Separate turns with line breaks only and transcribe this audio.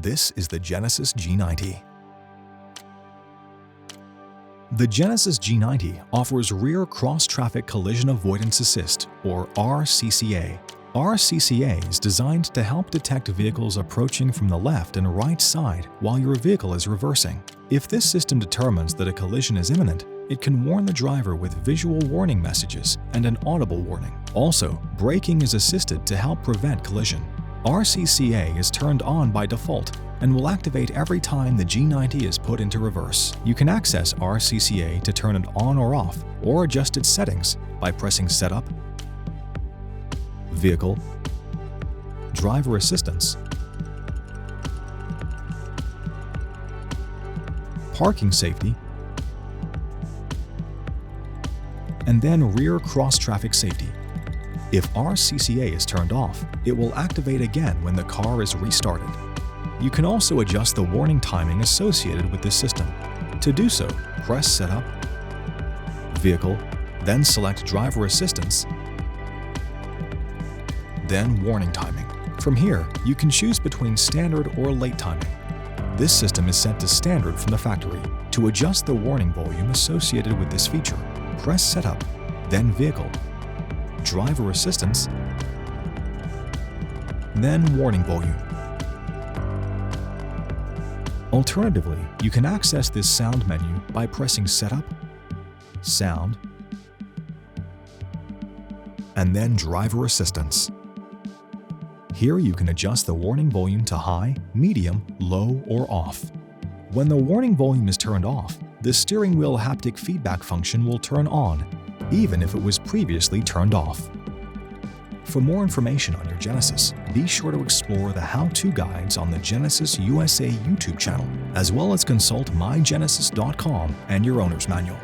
This is the Genesis G90. The Genesis G90 offers Rear Cross-Traffic Collision Avoidance Assist, or RCCA. RCCA is designed to help detect vehicles approaching from the left and right side while your vehicle is reversing. If this system determines that a collision is imminent, it can warn the driver with visual warning messages and an audible warning. Also, braking is assisted to help prevent collision. RCCA is turned on by default and will activate every time the G90 is put into reverse. You can access RCCA to turn it on or off, or adjust its settings by pressing Setup, Vehicle, Driver Assistance, Parking Safety, and then Rear Cross-Traffic Safety. If RCCA is turned off, it will activate again when the car is restarted. You can also adjust the warning timing associated with this system. To do so, press Setup, Vehicle, then select Driver Assistance, then Warning Timing. From here, you can choose between Standard or Late Timing. This system is set to Standard from the factory. To adjust the warning volume associated with this feature, press Setup, then Vehicle, Driver Assistance, then Warning Volume. Alternatively, you can access this sound menu by pressing Setup, Sound, and then Driver Assistance. Here you can adjust the warning volume to high, medium, low, or off. When the warning volume is turned off, the steering wheel haptic feedback function will turn on, even if it was previously turned off. For more information on your Genesis, be sure to explore the how-to guides on the Genesis USA YouTube channel, as well as consult mygenesis.com and your owner's manual.